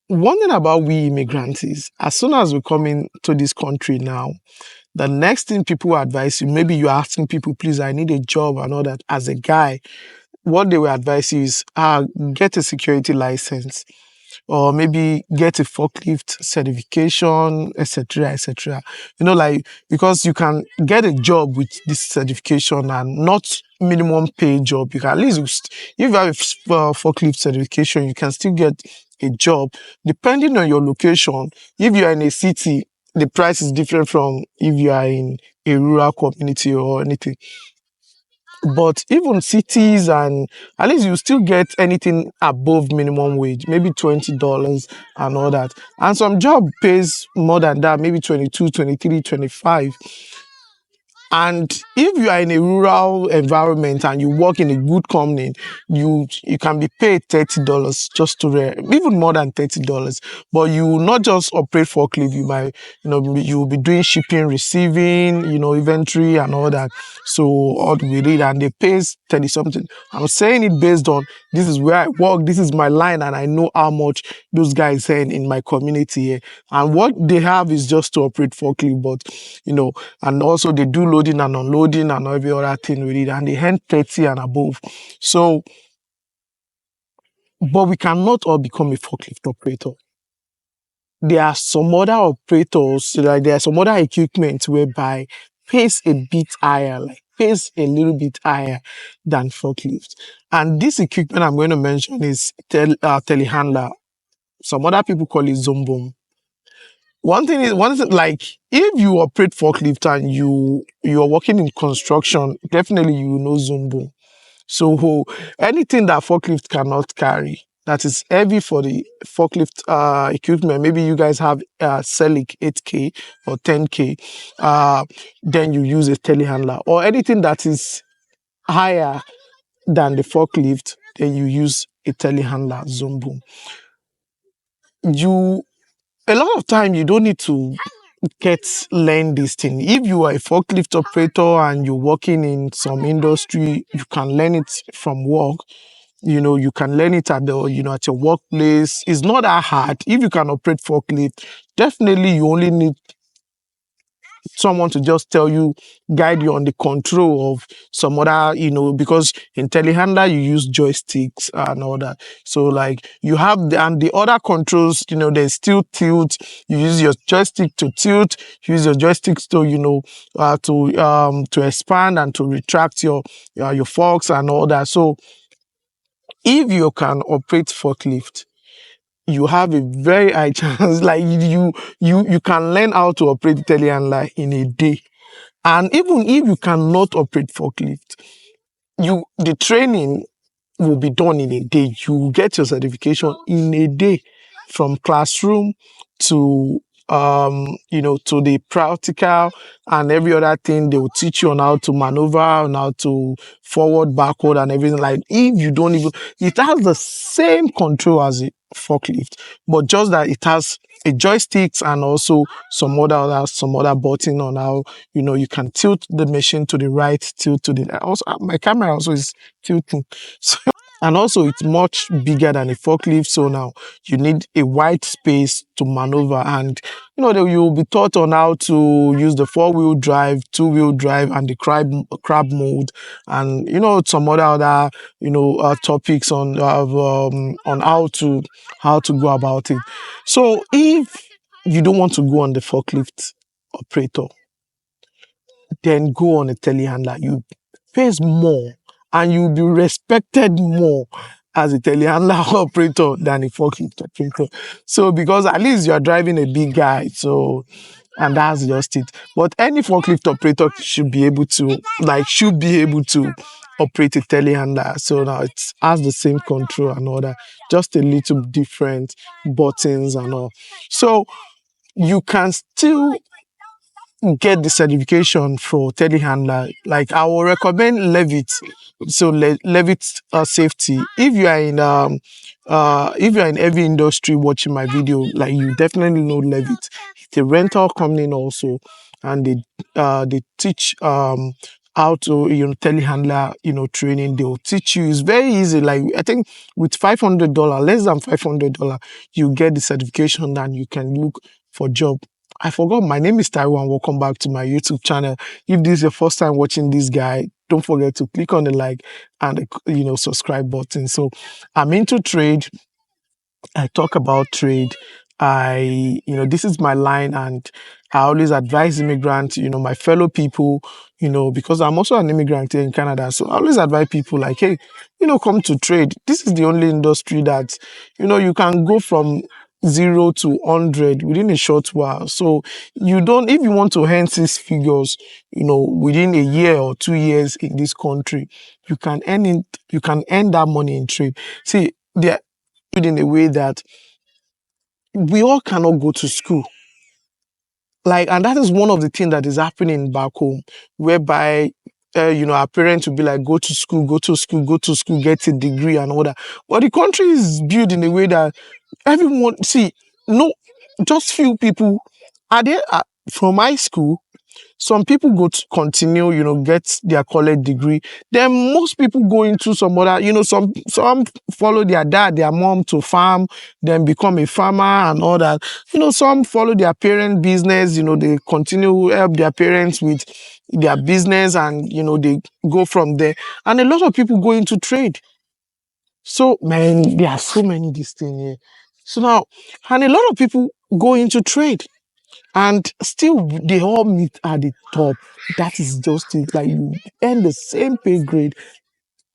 one thing about we immigrants is, as soon as we come into this country now, the next thing people advise you, maybe you're asking people, please, I need a job and all that. As a guy, what they will advise you is, get a security license, or maybe get a forklift certification, etc., etc. Like, because you can get a job with this certification and not minimum pay job. You can at least, if you have a forklift certification, you can still get a job depending on your location. If you are in a city, the price is different from if you are in a rural community or anything. But even cities, and at least you still get anything above minimum wage, maybe $20 and all that. And some job pays more than that, maybe 22, 23, 25. And if you are in a rural environment and you work in a good company, you can be paid $30 just to even more than $30. But you will not just operate forklift. You might, you will be doing shipping, receiving, inventory and all that. So all with it, and they pay 30 something. I'm saying it based on, this is where I work, this is my line, and I know how much those guys earn in my community here. And what they have is just to operate forklift, but and also they do loading and unloading and every other thing with it, and they earn 30 and above. So, but we cannot all become a forklift operator. There are some other operators, like there are some other equipment whereby pays a bit higher, like pays a little bit higher than forklift. And this equipment I'm going to mention is telehandler. Some other people call it zoom. One thing is, like, if you operate forklift and you're working in construction, definitely you will know zoom. So anything that forklift cannot carry, that is heavy for the forklift equipment, maybe you guys have Celic 8K or 10K, then you use a telehandler. Or anything that is higher than the forklift, then you use a telehandler zoom. A lot of time you don't need to learn this thing. If you are a forklift operator and you're working in some industry, you can learn it from work. You can learn it at at your workplace. It's not that hard. If you can operate forklift, definitely you only need someone to just guide you on the control of some other, because in telehandler you use joysticks and all that. So like you have and the other controls, there's still tilt. You use your joystick to tilt, you use your joysticks to expand and to retract your forks and all that. So if you can operate forklift, you have a very high chance, like you can learn how to operate telehandler in a day. And even if you cannot operate forklift, the training will be done in a day. You get your certification in a day, from classroom to to the practical and every other thing. They will teach you on how to maneuver, on how to forward, backward, and everything. Like, if you don't even, it has the same control as a forklift, but just that it has a joysticks and also some other button on how you can tilt the machine to the right, tilt to the also. My camera also is tilting. So, and also it's much bigger than a forklift. So now you need a wide space to maneuver, and you'll be taught on how to use the 4-wheel drive, 2-wheel drive, and the crab mode, and some other topics on how to go about it. So if you don't want to go on the forklift operator, then go on a telehandler. You pays more and you'll be respected more as a telehandler operator than a forklift operator. So because at least you're driving a big guy, so, and that's just it. But any forklift operator should be able to operate a telehandler. So now it has the same control and all that, just a little different buttons and all. So you can still get the certification for telehandler. Like, I will recommend Levitt. So Levitt safety. If you are in every industry watching my video, like, you definitely know Levitt. It's a rental company also, and they teach how to, telehandler, training. They'll teach you. It's very easy. Like, I think with $500, less than $500, you get the certification and you can look for job. I forgot. My name is Taiwan. Welcome back to my YouTube channel. If this is your first time watching this guy, don't forget to click on the like and the, subscribe button. So I'm into trade. I talk about trade. This is my line, and I always advise immigrants, my fellow people, because I'm also an immigrant here in Canada. So I always advise people like, hey, come to trade. This is the only industry that, you can go from 0 to 100 within a short while. So if you want to earn six figures, within a year or 2 years in this country, you can earn that money in trade. See, there in a way that we all cannot go to school. Like, and that is one of the things that is happening back home, whereby, our parents will be like, go to school, go to school, go to school, get a degree and all that. But the country is built in a way that everyone, no, just few people are there from high school. Some people go to continue, get their college degree. Then most people go into some other, some follow their dad, their mom to farm, then become a farmer and all that. Some follow their parent business, they continue help their parents with their business and, they go from there. And a lot of people go into trade. So, man, there are so many these things here. So now, and a lot of people go into trade. And still, they all meet at the top. That is just it. Like, you earn the same pay grade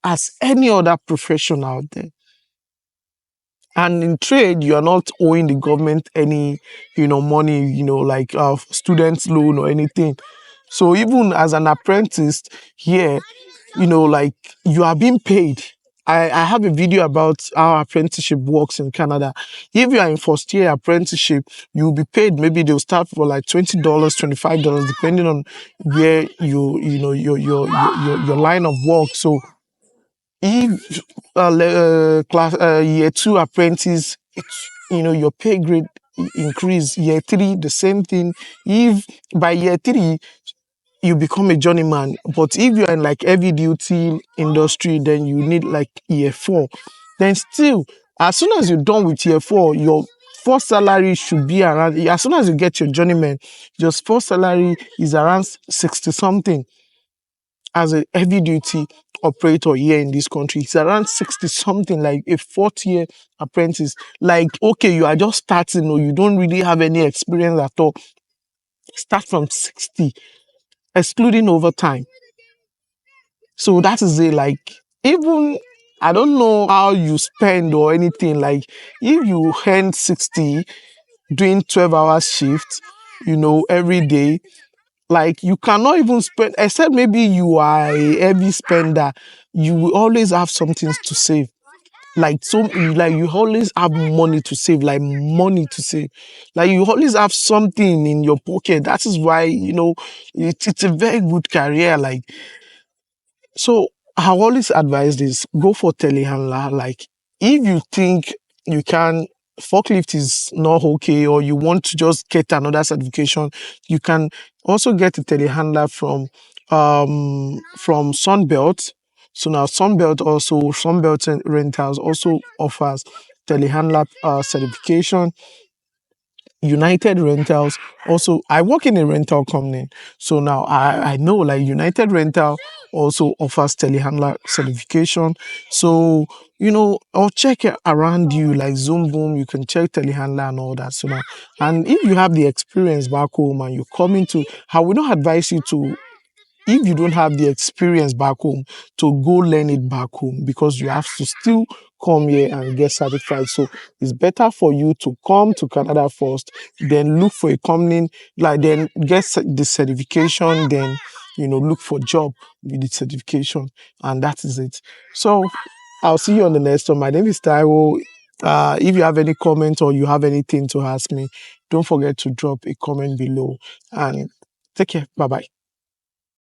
as any other profession out there. And in trade, you are not owing the government any, money, like student loan or anything. So even as an apprentice here, like you are being paid. I have a video about how apprenticeship works in Canada. If you are in first year apprenticeship, you'll be paid. Maybe they'll start for like $20, $25, depending on where your line of work. So if class year 2 apprentice, your pay grade increase. Year 3, the same thing. If by year 3 you become a journeyman, but if you're in like heavy duty industry, then you need like year 4. Then still, as soon as you're done with year 4, your first salary should be around, as soon as you get your journeyman, your first salary is around 60 something. As a heavy duty operator here in this country, it's around 60 something, like a 4th-year apprentice. Like, okay, you are just starting or you don't really have any experience at all. Start from 60, excluding overtime. So that is it. Like, even I don't know how you spend or anything. Like, if you earn 60 doing 12-hour shifts, every day, like you cannot even spend, except maybe you are a heavy spender, you will always have something to save. Like, so, like you always have money to save, like money to save. Like you always have something in your pocket. That is why, it's a very good career. Like, so I always advise this, go for telehandler. Like, if you think you can, forklift is not okay, or you want to just get another certification, you can also get a telehandler from Sunbelt. So now Sunbelt Rentals also offers telehandler certification. United Rentals also, I work in a rental company, so now I know like United Rental also offers telehandler certification. So or check it around you, like Zoom Boom, you can check telehandler and all that. So now, and if you have the experience back home and you come into, I will not advise you to, if you don't have the experience back home, to go learn it back home, because you have to still come here and get certified. So it's better for you to come to Canada first, then look for a company, like then get the certification, then look for job with the certification, and that is it. So I'll see you on the next one. My name is Taiwo. If you have any comment or you have anything to ask me, don't forget to drop a comment below, and take care. Bye bye.